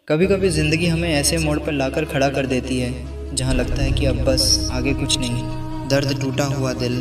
कभी कभी ज़िंदगी हमें ऐसे मोड़ पर लाकर खड़ा कर देती है जहाँ लगता है कि अब बस आगे कुछ नहीं। दर्द, टूटा हुआ दिल,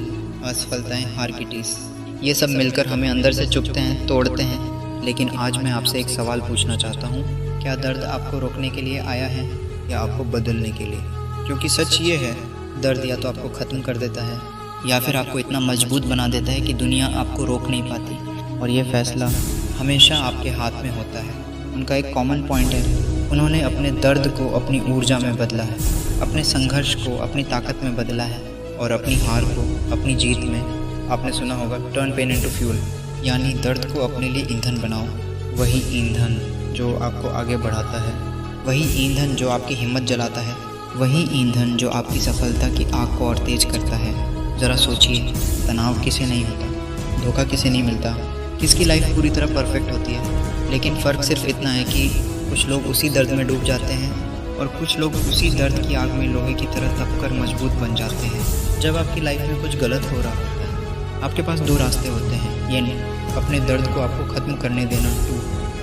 असफलताएं, हार की टीस, ये सब मिलकर हमें अंदर से चुभते हैं, तोड़ते हैं। लेकिन आज मैं आपसे एक सवाल पूछना चाहता हूँ, क्या दर्द आपको रोकने के लिए आया है या आपको बदलने के लिए? क्योंकि सच ये है, दर्द या तो आपको ख़त्म कर देता है या फिर आपको इतना मजबूत बना देता है कि दुनिया आपको रोक नहीं पाती। और ये फ़ैसला हमेशा आपके हाथ में होता है। उनका एक कॉमन पॉइंट है, उन्होंने अपने दर्द को अपनी ऊर्जा में बदला है, अपने संघर्ष को अपनी ताकत में बदला है और अपनी हार को अपनी जीत में। आपने सुना होगा टर्न पेन इनटू फ्यूल, यानी दर्द को अपने लिए ईंधन बनाओ। वही ईंधन जो आपको आगे बढ़ाता है, वही ईंधन जो आपकी हिम्मत जलाता है, वही ईंधन जो आपकी सफलता की आग को और तेज करता है। ज़रा सोचिए, तनाव किसे नहीं होता, धोखा किसे नहीं मिलता, किसकी लाइफ पूरी तरह परफेक्ट होती है। लेकिन फ़र्क सिर्फ इतना है कि कुछ लोग उसी दर्द में डूब जाते हैं और कुछ लोग उसी दर्द की आग में लोहे की तरह तपकर मजबूत बन जाते हैं। जब आपकी लाइफ में कुछ गलत हो रहा होता है, आपके पास दो रास्ते होते हैं, यानी अपने दर्द को आपको ख़त्म करने देना,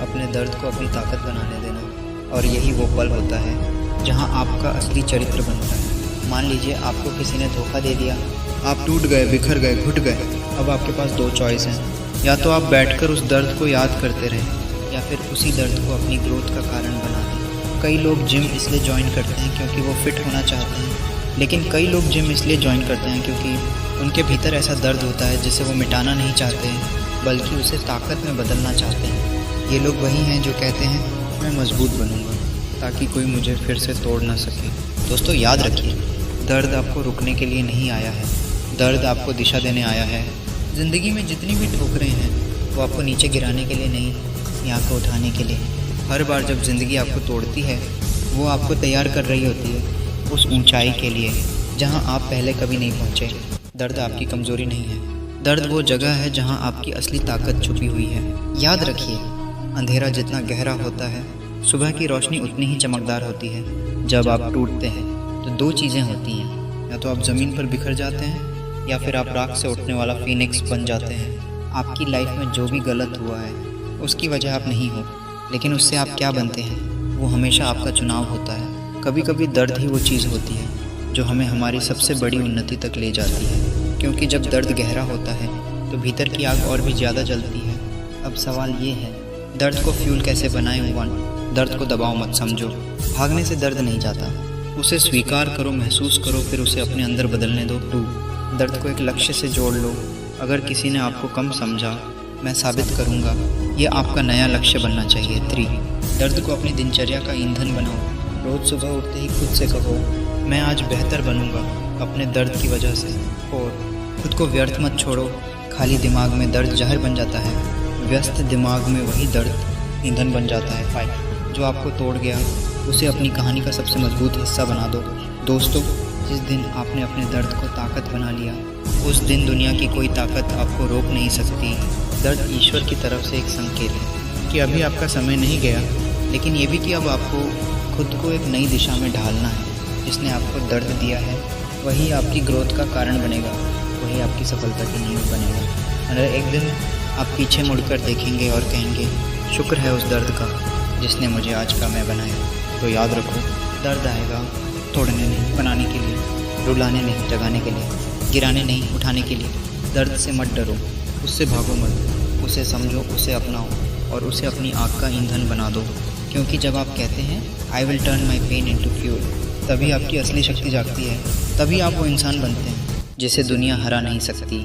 अपने दर्द को अपनी ताकत बनाने देना। और यही वो पल होता है जहाँ आपका असली चरित्र बनता है। मान लीजिए आपको किसी ने धोखा दे दिया, आप टूट गए, बिखर गए, घुट गए। अब आपके पास दो चॉइस हैं, या तो आप बैठकर उस दर्द को याद करते रहें या फिर उसी दर्द को अपनी ग्रोथ का कारण बना दें। कई लोग जिम इसलिए ज्वाइन करते हैं क्योंकि वो फिट होना चाहते हैं, लेकिन कई लोग जिम इसलिए ज्वाइन करते हैं क्योंकि उनके भीतर ऐसा दर्द होता है जिसे वो मिटाना नहीं चाहते हैं, बल्कि उसे ताकत में बदलना चाहते हैं। ये लोग वही हैं जो कहते हैं, मैं मजबूत बनूंगा ताकि कोई मुझे फिर से तोड़ ना सके। दोस्तों, याद रखिए, दर्द आपको रुकने के लिए नहीं आया है, दर्द आपको दिशा देने आया है। ज़िंदगी में जितनी भी ठोकरें हैं वो आपको नीचे गिराने के लिए नहीं, यहाँ को उठाने के लिए। हर बार जब ज़िंदगी आपको तोड़ती है, वो आपको तैयार कर रही होती है उस ऊंचाई के लिए जहाँ आप पहले कभी नहीं पहुँचे। दर्द आपकी कमज़ोरी नहीं है, दर्द वो जगह है जहाँ आपकी असली ताकत छुपी हुई है। याद रखिए, अंधेरा जितना गहरा होता है, सुबह की रोशनी उतनी ही चमकदार होती है। जब आप टूटते हैं तो दो चीज़ें होती हैं, या तो आप ज़मीन पर बिखर जाते हैं या फिर आप राख से उठने वाला फीनिक्स बन जाते हैं। आपकी लाइफ में जो भी गलत हुआ है उसकी वजह आप नहीं हो, लेकिन उससे आप क्या बनते हैं वो हमेशा आपका चुनाव होता है। कभी कभी दर्द ही वो चीज़ होती है जो हमें हमारी सबसे बड़ी उन्नति तक ले जाती है, क्योंकि जब दर्द गहरा होता है तो भीतर की आग और भी ज़्यादा जलती है। अब सवाल ये है, दर्द को फ्यूल कैसे बनाएं? दर्द को दबाओ मत, समझो। भागने से दर्द नहीं जाता, उसे स्वीकार करो, महसूस करो, फिर उसे अपने अंदर बदलने दो। दर्द को एक लक्ष्य से जोड़ लो। अगर किसी ने आपको कम समझा, मैं साबित करूंगा, ये आपका नया लक्ष्य बनना चाहिए। 3, दर्द को अपनी दिनचर्या का ईंधन बनाओ। रोज़ सुबह उठते ही खुद से कहो, मैं आज बेहतर बनूंगा अपने दर्द की वजह से। 4, खुद को व्यर्थ मत छोड़ो। खाली दिमाग में दर्द जहर बन जाता है, व्यस्त दिमाग में वही दर्द ईंधन बन जाता है। 5, जो आपको तोड़ गया उसे अपनी कहानी का सबसे मजबूत हिस्सा बना दो। दोस्तों, जिस दिन आपने अपने दर्द को ताकत बना लिया, उस दिन दुनिया की कोई ताकत आपको रोक नहीं सकती। दर्द ईश्वर की तरफ से एक संकेत है कि अभी आपका समय नहीं गया, लेकिन ये भी कि अब आपको खुद को एक नई दिशा में ढालना है। जिसने आपको दर्द दिया है वही आपकी ग्रोथ का कारण बनेगा, वही आपकी सफलता की नींव बनेगा। और एक दिन आप पीछे मुड़कर देखेंगे और कहेंगे, शुक्र है उस दर्द का जिसने मुझे आज का मैं बनाया। तो याद रखो, दर्द आएगा तोड़ने नहीं, बनाने के लिए, रुलाने नहीं, जगाने के लिए, गिराने नहीं, उठाने के लिए। दर्द से मत डरो, उससे भागो मत, उसे समझो, उसे अपनाओ और उसे अपनी आग का ईंधन बना दो। क्योंकि जब आप कहते हैं I will turn my pain into fuel, तभी आपकी असली शक्ति जागती है, तभी आप वो इंसान बनते हैं जिसे दुनिया हरा नहीं सकती।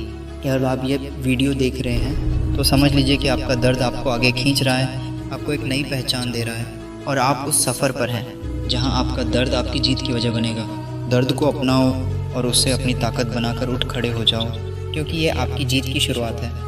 यार, आप ये वीडियो देख रहे हैं तो समझ लीजिए कि आपका दर्द आपको आगे खींच रहा है, आपको एक नई पहचान दे रहा है और आप उस सफ़र पर हैं जहां आपका दर्द आपकी जीत की वजह बनेगा। दर्द को अपनाओ और उससे अपनी ताकत बनाकर उठ खड़े हो जाओ, क्योंकि ये आपकी जीत की शुरुआत है।